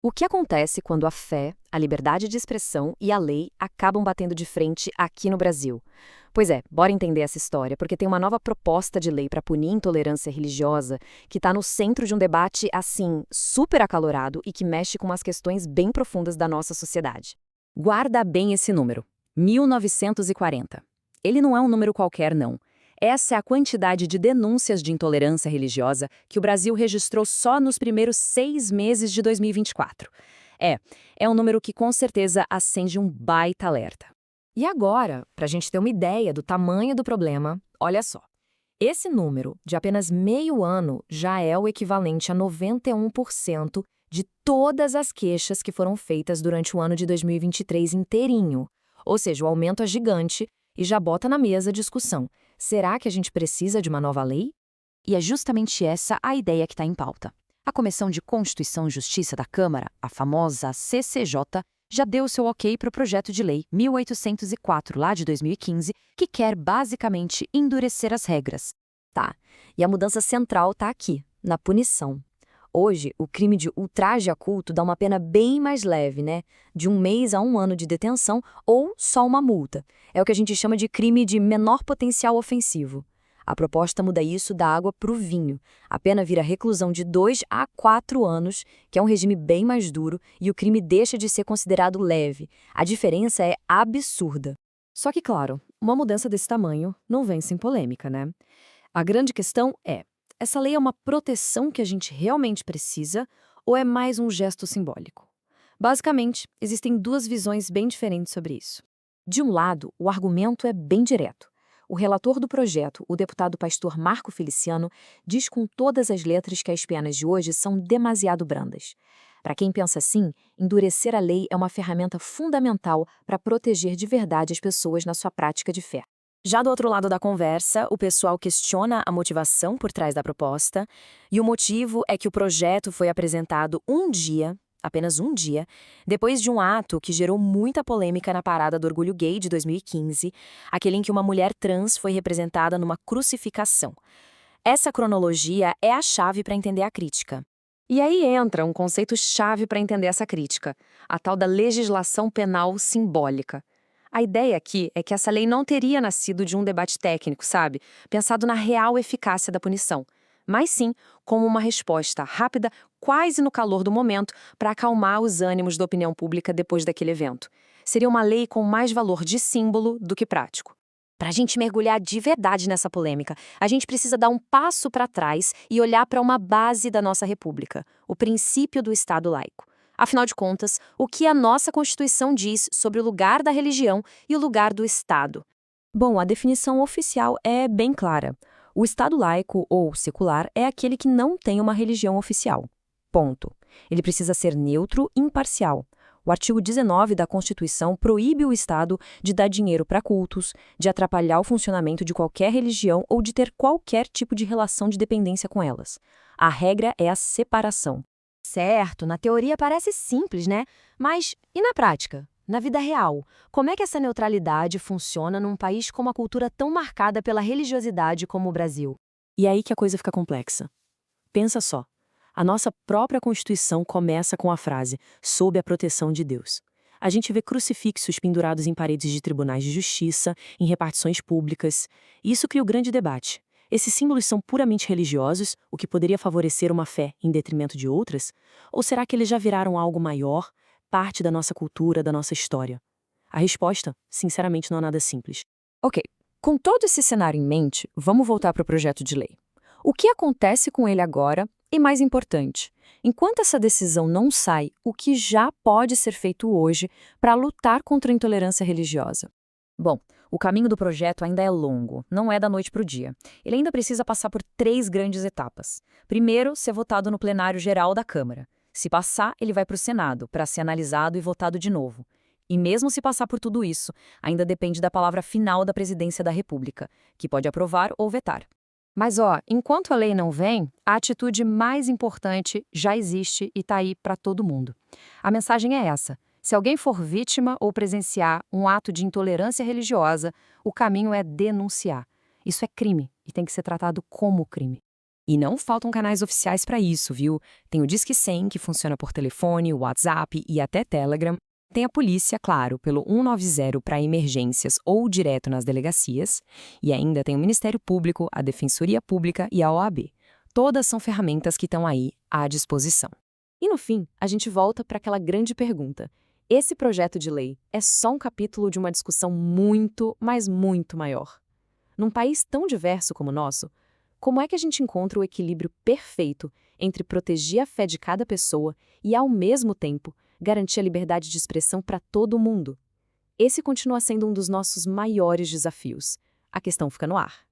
O que acontece quando a fé, a liberdade de expressão e a lei acabam batendo de frente aqui no Brasil? Pois é, bora entender essa história, porque tem uma nova proposta de lei para punir intolerância religiosa que está no centro de um debate, assim, super acalorado e que mexe com umas questões bem profundas da nossa sociedade. Guarda bem esse número, 1940. Ele não é um número qualquer, não. Essa é a quantidade de denúncias de intolerância religiosa que o Brasil registrou só nos primeiros 6 meses de 2024. É um número que com certeza acende um baita alerta. E agora, para a gente ter uma ideia do tamanho do problema, olha só. Esse número, de apenas meio ano, já é o equivalente a 91% de todas as queixas que foram feitas durante o ano de 2023 inteirinho. Ou seja, o aumento é gigante e já bota na mesa a discussão. Será que a gente precisa de uma nova lei? E é justamente essa a ideia que está em pauta. A Comissão de Constituição e Justiça da Câmara, a famosa CCJ, já deu seu ok para o projeto de lei 1804, lá de 2015, que quer basicamente endurecer as regras. Tá, e a mudança central está aqui, na punição. Hoje, o crime de ultraje a culto dá uma pena bem mais leve, né? De 1 mês a 1 ano de detenção ou só uma multa. É o que a gente chama de crime de menor potencial ofensivo. A proposta muda isso da água para o vinho. A pena vira reclusão de 2 a 4 anos, que é um regime bem mais duro, e o crime deixa de ser considerado leve. A diferença é absurda. Só que, claro, uma mudança desse tamanho não vem sem polêmica, né? A grande questão é: essa lei é uma proteção que a gente realmente precisa ou é mais um gesto simbólico? Basicamente, existem duas visões bem diferentes sobre isso. De um lado, o argumento é bem direto. O relator do projeto, o deputado pastor Marco Feliciano, diz com todas as letras que as penas de hoje são demasiado brandas. Para quem pensa assim, endurecer a lei é uma ferramenta fundamental para proteger de verdade as pessoas na sua prática de fé. Já do outro lado da conversa, o pessoal questiona a motivação por trás da proposta, e o motivo é que o projeto foi apresentado apenas um dia, depois de um ato que gerou muita polêmica na Parada do Orgulho Gay de 2015, aquele em que uma mulher trans foi representada numa crucificação. Essa cronologia é a chave para entender a crítica. E aí entra um conceito-chave para entender essa crítica, a tal da legislação penal simbólica. A ideia aqui é que essa lei não teria nascido de um debate técnico, sabe? Pensado na real eficácia da punição, mas sim como uma resposta rápida, quase no calor do momento, para acalmar os ânimos da opinião pública depois daquele evento. Seria uma lei com mais valor de símbolo do que prático. Para a gente mergulhar de verdade nessa polêmica, a gente precisa dar um passo para trás e olhar para uma base da nossa república, o princípio do Estado laico. Afinal de contas, o que a nossa Constituição diz sobre o lugar da religião e o lugar do Estado? Bom, a definição oficial é bem clara. O Estado laico ou secular é aquele que não tem uma religião oficial. Ponto. Ele precisa ser neutro e imparcial. O artigo 19 da Constituição proíbe o Estado de dar dinheiro para cultos, de atrapalhar o funcionamento de qualquer religião ou de ter qualquer tipo de relação de dependência com elas. A regra é a separação. Certo, na teoria parece simples, né? Mas e na prática? Na vida real, como é que essa neutralidade funciona num país com uma cultura tão marcada pela religiosidade como o Brasil? E é aí que a coisa fica complexa. Pensa só. A nossa própria Constituição começa com a frase, sob a proteção de Deus. A gente vê crucifixos pendurados em paredes de tribunais de justiça, em repartições públicas. E isso cria o grande debate. Esses símbolos são puramente religiosos, o que poderia favorecer uma fé em detrimento de outras? Ou será que eles já viraram algo maior, parte da nossa cultura, da nossa história? A resposta, sinceramente, não é nada simples. Ok, com todo esse cenário em mente, vamos voltar para o projeto de lei. O que acontece com ele agora? E mais importante, enquanto essa decisão não sai, o que já pode ser feito hoje para lutar contra a intolerância religiosa? Bom, o caminho do projeto ainda é longo, não é da noite para o dia. Ele ainda precisa passar por 3 grandes etapas. Primeiro, ser votado no plenário geral da Câmara. Se passar, ele vai para o Senado, para ser analisado e votado de novo. E mesmo se passar por tudo isso, ainda depende da palavra final da Presidência da República, que pode aprovar ou vetar. Mas, enquanto a lei não vem, a atitude mais importante já existe e está aí para todo mundo. A mensagem é essa. Se alguém for vítima ou presenciar um ato de intolerância religiosa, o caminho é denunciar. Isso é crime e tem que ser tratado como crime. E não faltam canais oficiais para isso, viu? Tem o Disque 100, que funciona por telefone, WhatsApp e até Telegram. Tem a polícia, claro, pelo 190 para emergências ou direto nas delegacias. E ainda tem o Ministério Público, a Defensoria Pública e a OAB. Todas são ferramentas que estão aí à disposição. E no fim, a gente volta para aquela grande pergunta. Esse projeto de lei é só um capítulo de uma discussão muito, mas muito maior. Num país tão diverso como o nosso, como é que a gente encontra o equilíbrio perfeito entre proteger a fé de cada pessoa e, ao mesmo tempo, garantir a liberdade de expressão para todo mundo? Esse continua sendo um dos nossos maiores desafios. A questão fica no ar.